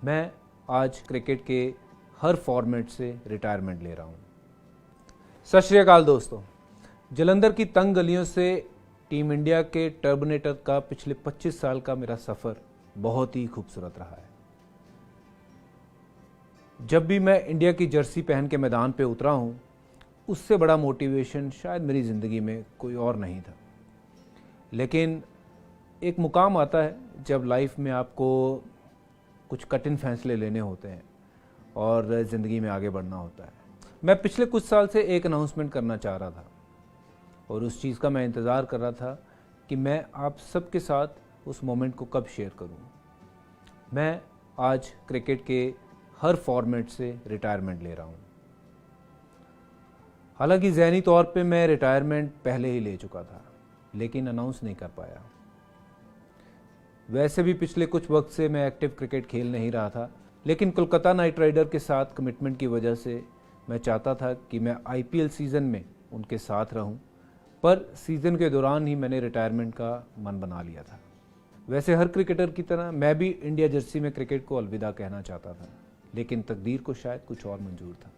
मैं आज क्रिकेट के हर फॉर्मेट से रिटायरमेंट ले रहा हूँ। सत श्री अकाल दोस्तों, जलंधर की तंग गलियों से टीम इंडिया के टर्मिनेटर का पिछले 25 साल का मेरा सफ़र बहुत ही खूबसूरत रहा है। जब भी मैं इंडिया की जर्सी पहन के मैदान पे उतरा हूँ, उससे बड़ा मोटिवेशन शायद मेरी ज़िंदगी में कोई और नहीं था। लेकिन एक मुकाम आता है जब लाइफ में आपको कुछ कठिन फैसले लेने होते हैं और ज़िंदगी में आगे बढ़ना होता है। मैं पिछले कुछ साल से एक अनाउंसमेंट करना चाह रहा था और उस चीज़ का मैं इंतज़ार कर रहा था कि मैं आप सबके साथ उस मोमेंट को कब शेयर करूं। मैं आज क्रिकेट के हर फॉर्मेट से रिटायरमेंट ले रहा हूं। हालांकि ज़हनी तौर पे मैं रिटायरमेंट पहले ही ले चुका था, लेकिन अनाउंस नहीं कर पाया। वैसे भी पिछले कुछ वक्त से मैं एक्टिव क्रिकेट खेल नहीं रहा था, लेकिन कोलकाता नाइट राइडर के साथ कमिटमेंट की वजह से मैं चाहता था कि मैं आईपीएल सीज़न में उनके साथ रहूं, पर सीज़न के दौरान ही मैंने रिटायरमेंट का मन बना लिया था। वैसे हर क्रिकेटर की तरह मैं भी इंडिया जर्सी में क्रिकेट को अलविदा कहना चाहता था, लेकिन तकदीर को शायद कुछ और मंजूर था।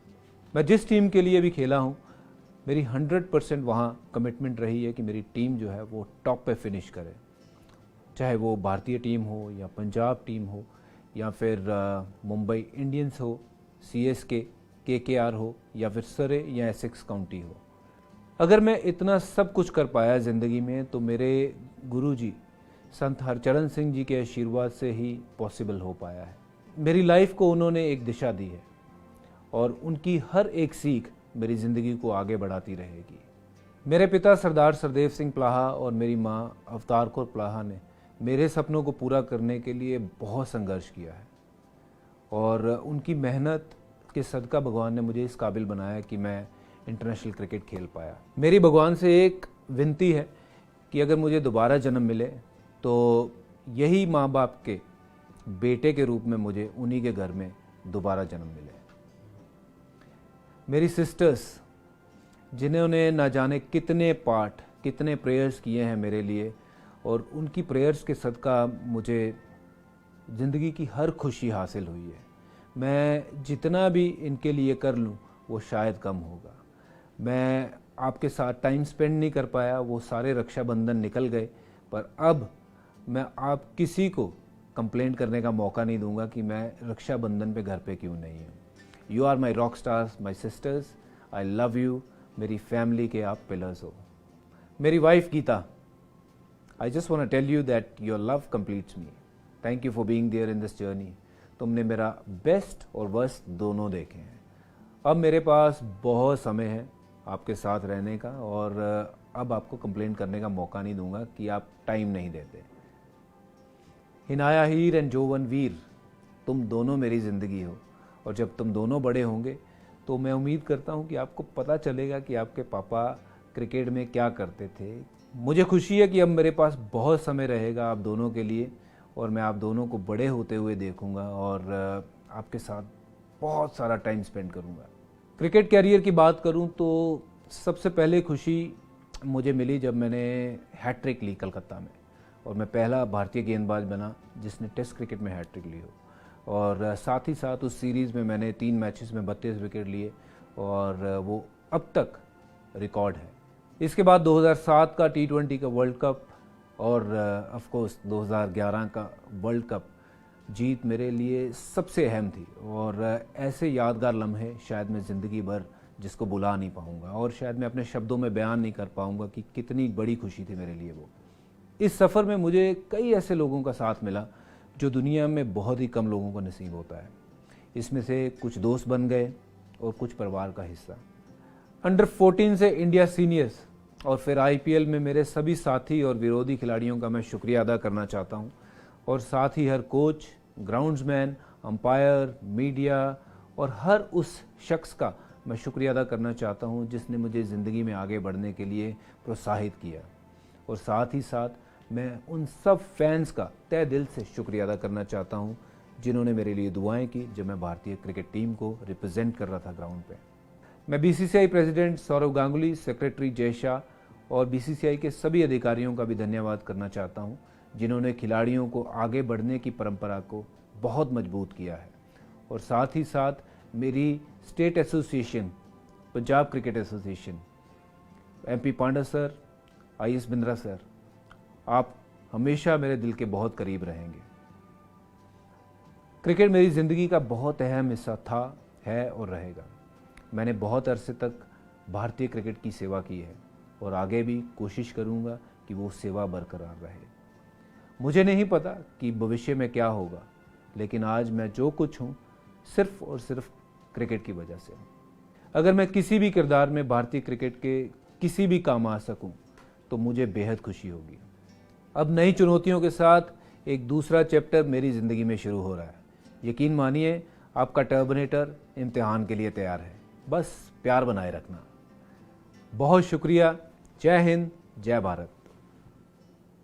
मैं जिस टीम के लिए भी खेला हूँ, मेरी 100% वहाँ कमिटमेंट रही है कि मेरी टीम जो है वो टॉप पे फिनिश करे, चाहे वो भारतीय टीम हो या पंजाब टीम हो या फिर मुंबई इंडियंस हो, सीएसके, केकेआर हो या फिर सरे या एसेक्स काउंटी हो। अगर मैं इतना सब कुछ कर पाया ज़िंदगी में तो मेरे गुरुजी संत हरचरण सिंह जी के आशीर्वाद से ही पॉसिबल हो पाया है। मेरी लाइफ को उन्होंने एक दिशा दी है और उनकी हर एक सीख मेरी ज़िंदगी को आगे बढ़ाती रहेगी। मेरे पिता सरदार सरदेव सिंह प्लाहा और मेरी माँ अवतार कौर प्लाहा ने मेरे सपनों को पूरा करने के लिए बहुत संघर्ष किया है और उनकी मेहनत के सदका भगवान ने मुझे इस काबिल बनाया कि मैं इंटरनेशनल क्रिकेट खेल पाया। मेरी भगवान से एक विनती है कि अगर मुझे दोबारा जन्म मिले तो यही माँ बाप के बेटे के रूप में मुझे उन्हीं के घर में दोबारा जन्म मिले। मेरी सिस्टर्स, जिन्होंने ना जाने कितने पाठ, कितने प्रेयर्स किए हैं मेरे लिए, और उनकी प्रेयर्स के सदका मुझे ज़िंदगी की हर खुशी हासिल हुई है। मैं जितना भी इनके लिए कर लूँ वो शायद कम होगा। मैं आपके साथ टाइम स्पेंड नहीं कर पाया, वो सारे रक्षाबंधन निकल गए, पर अब मैं आप किसी को कंप्लेंट करने का मौका नहीं दूंगा कि मैं रक्षाबंधन पे घर पे क्यों नहीं हूँ। You are my rock stars, my sisters, I love you. मेरी फैमिली के आप पिलर्स हो। मेरी wife Geeta, I just want to tell you that your love completes me. Thank you for being there in this journey. तुमने मेरा best और worst दोनों देखे हैं। अब मेरे पास बहुत समय है आपके साथ रहने का और अब आपको कंप्लेंट करने का मौका नहीं दूंगा कि आप टाइम नहीं देते। हिनाया हीर एंड जोवन वीर, तुम दोनों मेरी ज़िंदगी हो और जब तुम दोनों बड़े होंगे तो मैं उम्मीद करता हूँ कि आपको पता चलेगा कि आपके पापा क्रिकेट में क्या करते थे। मुझे खुशी है कि अब मेरे पास बहुत समय रहेगा आप दोनों के लिए और मैं आप दोनों को बड़े होते हुए देखूंगा और आपके साथ बहुत सारा टाइम स्पेंड करूंगा। क्रिकेट कैरियर की बात करूं तो सबसे पहले खुशी मुझे मिली जब मैंने हैट्रिक ली कलकत्ता में और मैं पहला भारतीय गेंदबाज बना जिसने टेस्ट क्रिकेट में हैट्रिक ली हो। और साथ ही साथ उस सीरीज़ में मैंने 3 मैचेस में 32 विकेट लिए और वो अब तक रिकॉर्ड है। इसके बाद 2007 का T20 का वर्ल्ड कप और ऑफ कोर्स 2011 का वर्ल्ड कप जीत मेरे लिए सबसे अहम थी और ऐसे यादगार लम्हे शायद मैं ज़िंदगी भर जिसको भुला नहीं पाऊंगा और शायद मैं अपने शब्दों में बयान नहीं कर पाऊंगा कि कितनी बड़ी खुशी थी मेरे लिए वो। इस सफ़र में मुझे कई ऐसे लोगों का साथ मिला जो दुनिया में बहुत ही कम लोगों को नसीब होता है। इसमें से कुछ दोस्त बन गए और कुछ परिवार का हिस्सा। अंडर 14 से इंडिया सीनियर्स और फिर आईपीएल में मेरे सभी साथी और विरोधी खिलाड़ियों का मैं शुक्रिया अदा करना चाहता हूं और साथ ही हर कोच, ग्राउंड्समैन, अंपायर, मीडिया और हर उस शख्स का मैं शुक्रिया अदा करना चाहता हूं जिसने मुझे ज़िंदगी में आगे बढ़ने के लिए प्रोत्साहित किया। और साथ ही साथ मैं उन सब फैंस का तहे दिल से शुक्रिया अदा करना चाहता हूं जिन्होंने मेरे लिए दुआएं की जब मैं भारतीय क्रिकेट टीम को रिप्रेजेंट कर रहा था ग्राउंड पे। मैं BCCI president Sourav Ganguly, secretary Jay Shah और बीसीसीआई के सभी अधिकारियों का भी धन्यवाद करना चाहता हूं जिन्होंने खिलाड़ियों को आगे बढ़ने की परंपरा को बहुत मजबूत किया है। और साथ ही साथ मेरी state association, Punjab cricket association, MP Panda sir, IS Bindra sir, आप हमेशा मेरे दिल के बहुत करीब रहेंगे। क्रिकेट मेरी ज़िंदगी का बहुत अहम हिस्सा था, है और रहेगा। मैंने बहुत अरसे तक भारतीय क्रिकेट की सेवा की है और आगे भी कोशिश करूंगा कि वो सेवा बरकरार रहे। मुझे नहीं पता कि भविष्य में क्या होगा, लेकिन आज मैं जो कुछ हूँ सिर्फ और सिर्फ क्रिकेट की वजह से हूँ। अगर मैं किसी भी किरदार में भारतीय क्रिकेट के किसी भी काम आ सकूँ तो मुझे बेहद खुशी होगी। अब नई चुनौतियों के साथ एक दूसरा चैप्टर मेरी ज़िंदगी में शुरू हो रहा है। यकीन मानिए, आपका टर्मिनेटर इम्तिहान के लिए तैयार है, बस प्यार बनाए रखना। बहुत शुक्रिया। जय हिंद, जय भारत।